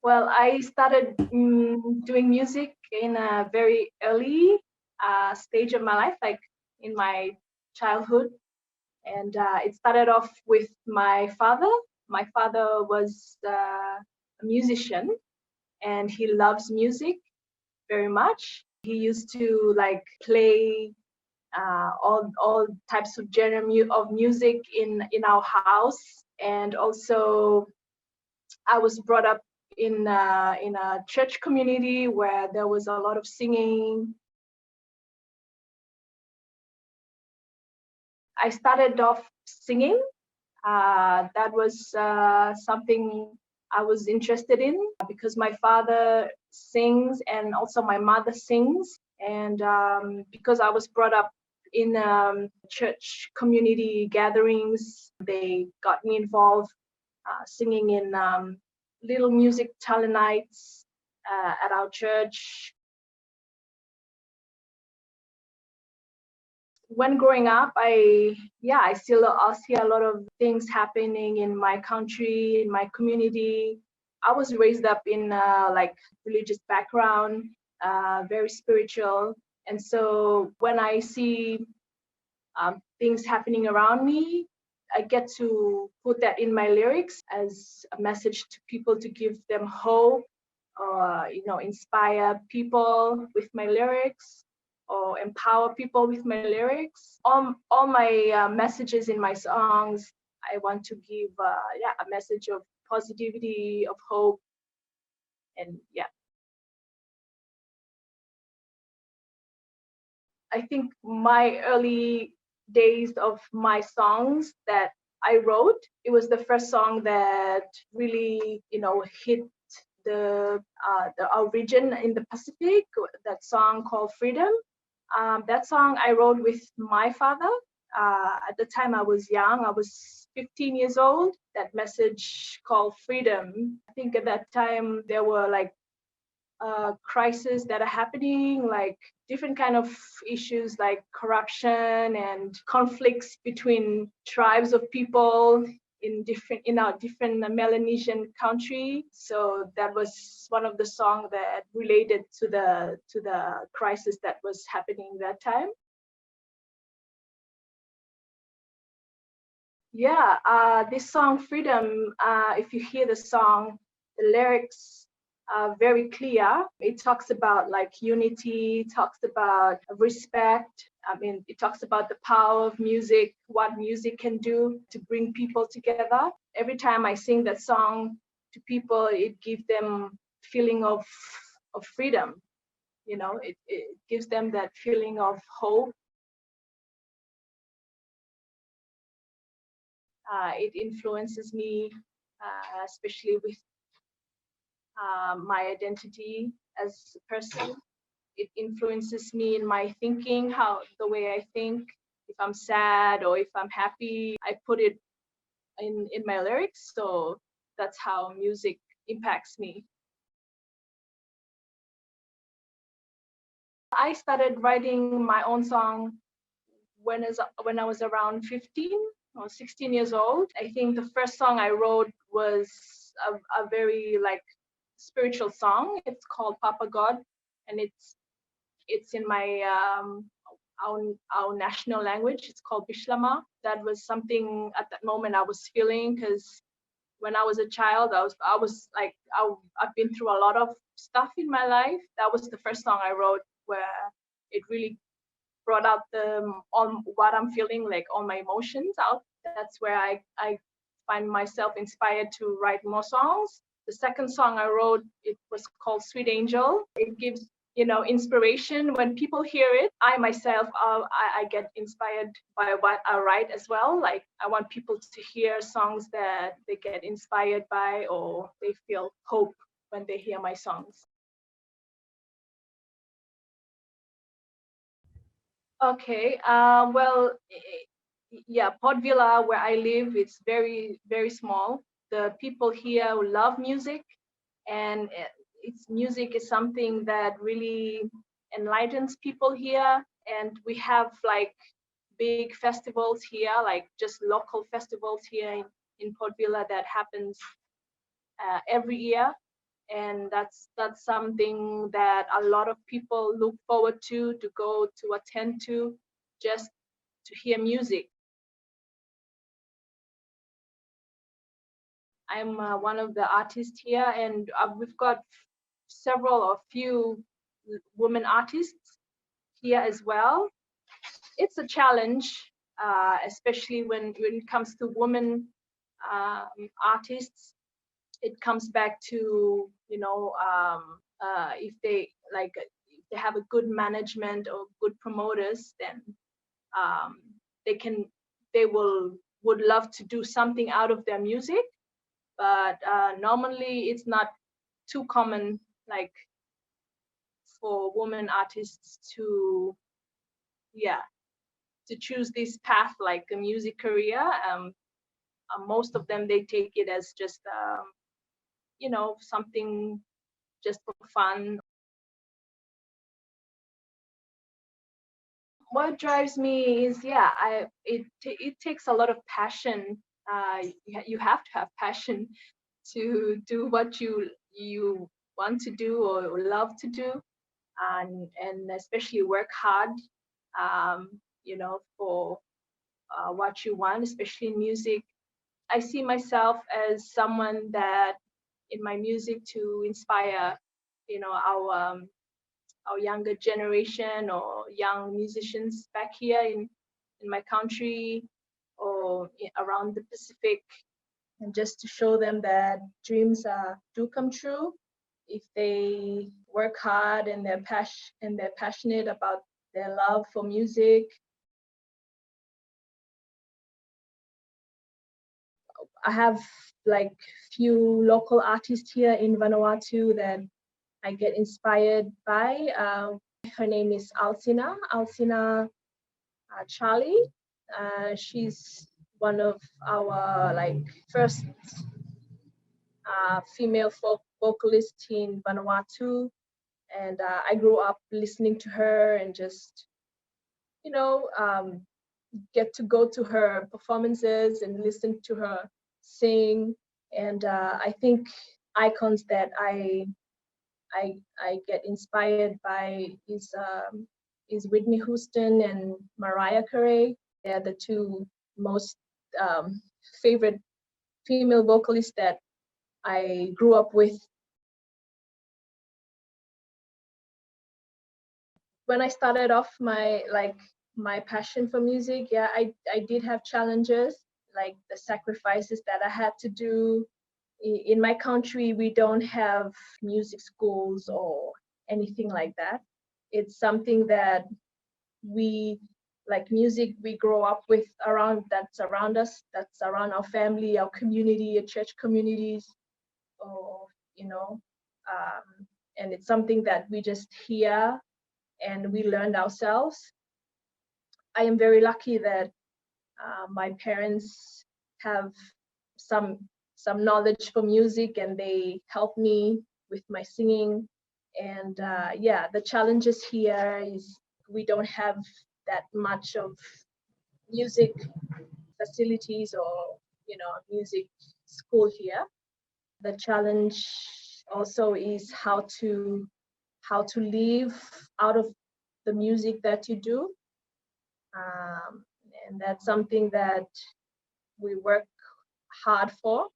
Well, I started doing music in a very early stage of my life, like in my childhood. And it started off with my father. My father was a musician, and he loves music very much. He used to like play all types of genre of music in our house, and also I was brought up in a church community where there was a lot of singing. I started off singing. That was something I was interested in because my father sings and also my mother sings. And because I was brought up in church community gatherings, they got me involved singing in little music talent nights at our church. When growing up, I see a lot of things happening in my country, in my community. I was raised up in like religious background, very spiritual, and so when I see things happening around me, I get to put that in my lyrics as a message to people to give them hope, or inspire people with my lyrics, or empower people with my lyrics. All my messages in my songs, I want to give a message of positivity, of hope, and yeah. I think my early days of my songs that I wrote, it was the first song that really, hit our region in the Pacific. That song called Freedom. That song I wrote with my father. At the time I was young, I was 15 years old. That message called Freedom. I think at that time there were like crises that are happening, like different kind of issues like corruption and conflicts between tribes of people in our different Melanesian country. So that was one of the songs that related to the crisis that was happening that time. Yeah, this song Freedom, if you hear the song, the lyrics are very clear. It talks about like unity, talks about respect. I mean, it talks about the power of music, what music can do to bring people together. Every time I sing that song to people, it gives them feeling of freedom. It gives them that feeling of hope. It influences me, especially with my identity as a person. It influences me in my thinking, how the way I think. If I'm sad or if I'm happy, I put it in my lyrics. So that's how music impacts me. I started writing my own song when I was around 15 or 16 years old. I think the first song I wrote was a very like spiritual song. It's called Papa God, and it's in my our national language. It's called Bishlama. That was something at that moment I was feeling, because when I was a child, I was like I've been through a lot of stuff in my life. That was the first song I wrote where it really brought out on what I'm feeling, like all my emotions out. That's where I find myself inspired to write more songs. The second song I wrote, it was called Sweet Angel. It gives inspiration when people hear it. I myself, I get inspired by what I write as well. Like I want people to hear songs that they get inspired by, or they feel hope when they hear my songs. Okay. Well, yeah, Port Vila, where I live, it's very, very small. The people here love music, and it's music is something that really enlightens people here. And we have like big festivals here, like just local festivals here in Port Vila that happens every year. and that's something that a lot of people look forward to go to attend to, just to hear music. I'm one of the artists here, and we've got several or few women artists here as well. It's a challenge, especially when it comes to women artists. It comes back to, you know, if they if they have a good management or good promoters, then they would love to do something out of their music, but normally it's not too common, like, for women artists to, yeah, to choose this path like a music career. Most of them, they take it as just you know, something just for fun. What drives me is, yeah, it takes a lot of passion. You have to have passion to do what you want to do or love to do, and especially work hard, you know, for what you want, especially in music. I see myself as someone that in my music to inspire, you know, our younger generation or young musicians back here in my country or around the Pacific, and just to show them that dreams do come true if they work hard and they're passionate about their love for music. I have like few local artists here in Vanuatu that I get inspired by. Her name is Alcina Charlie. She's one of our like first female folk vocalists in Vanuatu, and I grew up listening to her and just, you know, get to go to her performances and listen to her sing. And I think icons that I get inspired by is Whitney Houston and Mariah Carey. They're the two most favorite female vocalists that I grew up with. When I started off my passion for music, yeah, I did have challenges, like the sacrifices that I had to do. In my country, we don't have music schools or anything like that. It's something that we, like music, we grow up with, that's around us, that's around our family, our community, our church communities, or, you know, and it's something that we just hear and we learned ourselves. I am very lucky that my parents have some knowledge for music, and they help me with my singing. And yeah, the challenges here is we don't have that much of music facilities or, you know, music school here. The challenge also is how to live out of the music that you do, and that's something that we work hard for.